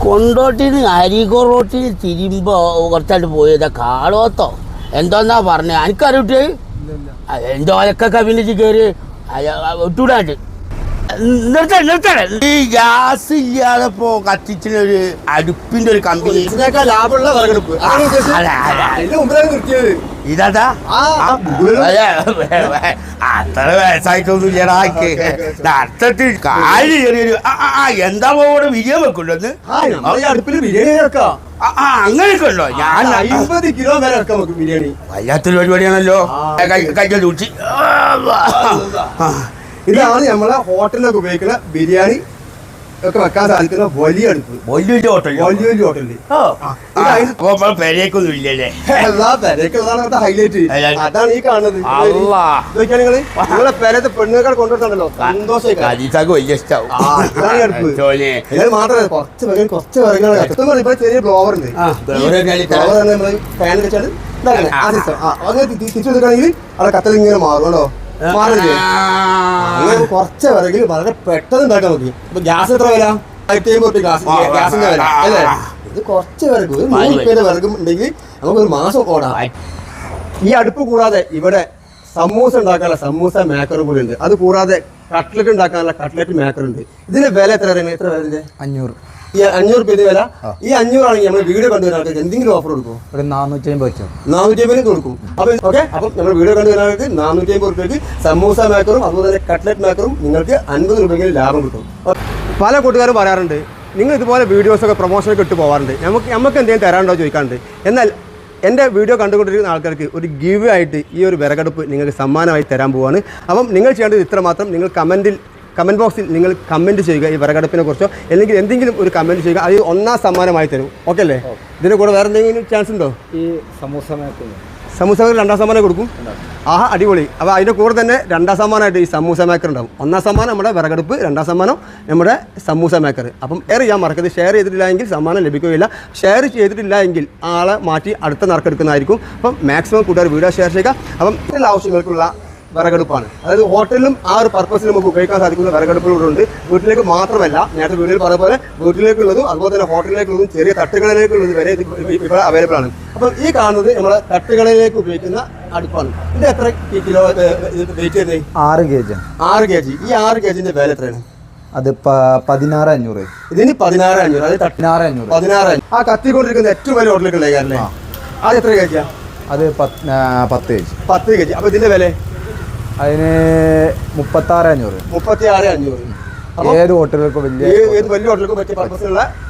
കൊണ്ടോട്ടിന് അരീക്കോ റോട്ടിന് തിരിയുമ്പോ കുറച്ചായിട്ട് പോയതാ കാളോത്തോ എന്തോന്നാ പറഞ്ഞേ എനിക്കറിയട്ടെ എന്തോ അതൊക്കെ കവിനിച്ച് കയറി ഇട്ടൂടാണ്ട് നിർത്തണ ഈ ഗ്യാസ് ഇല്ലാതെ ഇപ്പോ കത്തിച്ചിനൊരു അടുപ്പിന്റെ ഒരു കമ്പനി ലാഭമുള്ള വിറകെടുപ്പ് ഇതാ അത്ര വയസ്സായിട്ടൊന്നും ഇല്ലടാക്ക് അർത്ഥത്തിൽ കാല് ചെറിയൊരു എന്താ പോടെ ബിരിയാണി വെക്കുള്ളൂ അടുപ്പിൽ ബിരിയാണി വെക്കാം അങ്ങനെയൊക്കെ ഉണ്ടോ ഞാൻ 50 കിലോ വരെ വെക്കാം നമുക്ക് ബിരിയാണി വല്ലാത്തൊരു പരിപാടിയാണല്ലോ കൈ ചൂച്ചി ഇതാണ് നമ്മളെ ഹോട്ടലിലൊക്കെ ഉപയോഗിക്കുന്ന ബിരിയാണി ഒക്കെ വെക്കാൻ സാധിക്കുന്ന വലിയ അടുപ്പ് വലിയ ഹോട്ടലില് പെരേക്കൊന്നും ഇല്ലല്ലേ ഹൈലൈറ്റ് അതാണ് ഈ കാണുന്നത് നിങ്ങള് നിങ്ങളെ പെരത്തെ പെണ്ണുകൾ കൊണ്ടുവരുന്നുണ്ടല്ലോ സന്തോഷം വലിയ ഇഷ്ടാവും മാത്രമല്ല കുറച്ച് വിറകുകൾ ഇപ്പൊ ചെറിയ ബ്ലോവർ ഉണ്ട് ഫാൻ വെച്ചാണ് തിരിച്ചു കൊടുക്കുകയാണെങ്കിൽ അവിടെ കത്തൽ ഇങ്ങനെ മാറും കേട്ടോ അങ്ങനെ കുറച്ച് വിറകിൽ വളരെ പെട്ടെന്ന് ഉണ്ടാക്കാൻ നോക്കി ഇപ്പൊ ഗ്യാസ് എത്ര വില 150 ഗ്യാസിന്റെ വില അല്ലേ ഇത് കുറച്ച് വിറക് 100 രൂപയുടെ വിറകും ഉണ്ടെങ്കിൽ നമുക്കൊരു മാസം ഓടാം ഈ അടുപ്പ് കൂടാതെ ഇവിടെ സമൂസ ഉണ്ടാക്കാനുള്ള സമൂസ മേക്കറും കൂടി ഉണ്ട് അത് കൂടാതെ കട്ട്ലറ്റ് ഉണ്ടാക്കാനുള്ള കട്ട്ലറ്റ് മേക്കർ ഉണ്ട് ഇതിന്റെ വില എത്ര വില 500 ഈ 500 രൂപ വില ഈ 500 ആണെങ്കിൽ നമ്മൾ വീഡിയോ കണ്ടുവരുന്ന ആൾക്ക് എന്തെങ്കിലും ഓഫർ കൊടുക്കും ഒരു 450 കൊടുക്കും അപ്പൊ ഓക്കെ അപ്പം നമ്മൾ വീഡിയോ കണ്ടുവരുന്ന ആൾക്ക് 450 രൂപയ്ക്ക് സമൂസ മേക്കറും അതുപോലെ തന്നെ കട്ട്ലറ്റ് മേക്കറും നിങ്ങൾക്ക് 50 രൂപയ്ക്ക് ലാഭം കിട്ടും പല കൂട്ടുകാരും പറയാറുണ്ട് നിങ്ങൾ ഇതുപോലെ വീഡിയോസൊക്കെ പ്രൊമോഷനൊക്കെ ഇട്ട് പോകാറുണ്ട് നമുക്ക് എന്തെങ്കിലും തരാനുണ്ടോ ചോദിക്കാറുണ്ട് എന്നാൽ എൻ്റെ വീഡിയോ കണ്ടുകൊണ്ടിരിക്കുന്ന ആൾക്കാർക്ക് ഒരു ഗിവ് ആയിട്ട് ഈ ഒരു വിറകടുപ്പ് നിങ്ങൾക്ക് സമ്മാനമായി തരാൻ പോവുകയാണ് അപ്പം നിങ്ങൾ ചെയ്യേണ്ടത് ഇത്രമാത്രം നിങ്ങൾ കമൻറ്റ് ബോക്സിൽ നിങ്ങൾ കമൻറ്റ് ചെയ്യുക ഈ വിറകടുപ്പിനെ കുറിച്ചോ അല്ലെങ്കിൽ എന്തെങ്കിലും ഒരു കമൻറ്റ് ചെയ്യുക അത് ഒന്നാം സമ്മാനമായി തരും ഓക്കെ അല്ലേ ഇതിൻ്റെ കൂടെ വേറെ എന്തെങ്കിലും ചാൻസ് ഉണ്ടോ ഈ സമൂസ മേക്കർ 2ാം സമ്മാനം കൊടുക്കും ആഹാ അടിപൊളി അപ്പോൾ അതിൻ്റെ കൂടെ തന്നെ 2ാം സമ്മാനമായിട്ട് ഈ സമൂസ മേക്കർ ഉണ്ടാവും 1ാം സമ്മാനം നമ്മുടെ വിറകടുപ്പ് 2ാം സമ്മാനം നമ്മുടെ സമൂസ മേക്കർ അപ്പം ചെയ്യാൻ മറക്കരുത് ഷെയർ ചെയ്തിട്ടില്ല എങ്കിൽ സമ്മാനം ലഭിക്കുകയില്ല ഷെയർ ചെയ്തിട്ടില്ല എങ്കിൽ ആളെ മാറ്റി അടുത്ത നറുക്കെടുക്കുന്നതായിരിക്കും അപ്പം മാക്സിമം കൂട്ടുകാർ വീഡിയോ ഷെയർ ചെയ്യുക അപ്പം എല്ലാ ആവശ്യങ്ങൾക്കുള്ള വിറകടുപ്പാണ് അതായത് ഹോട്ടലിലും ആ ഒരു പർപ്പസിൽ നമുക്ക് ഉപയോഗിക്കാൻ സാധിക്കുന്ന വിറകടുപ്പുകളുണ്ട് വീട്ടിലേക്ക് മാത്രമല്ല നേരത്തെ വീട്ടിൽ പറഞ്ഞ പോലെ വീട്ടിലേക്കുള്ളതും അതുപോലെ തന്നെ ഹോട്ടലിലേക്കുള്ളതും ചെറിയ തട്ടുകളിലേക്കുള്ളത് വരെ ഇവിടെ അവൈലബിൾ ആണ് അപ്പം ഈ കാണുന്നത് നമ്മളെ തട്ടുകളിലേക്ക് ഉപയോഗിക്കുന്ന അടുപ്പാണ് ഇത് എത്ര കിലോ വെയിറ്റ് ചെയ്യുന്നത് 6 kg ഈ 6 kg വില എത്രയാണ് അത് 16500 ഇതിന് 16500 അത് 16500 ആ കത്തിക്കൊണ്ടിരിക്കുന്ന ഏറ്റവും വലിയ ഹോട്ടലിലേക്കുള്ള അല്ലേ അത് എത്ര kg അത് 10 kg അപ്പൊ ഇതിന്റെ വില അതിന് 36500 36500 ഏത് ഹോട്ടലുകൾക്കും വലിയ ഹോട്ടലുകൾക്കും പറ്റിയ പർപ്പസിലുള്ള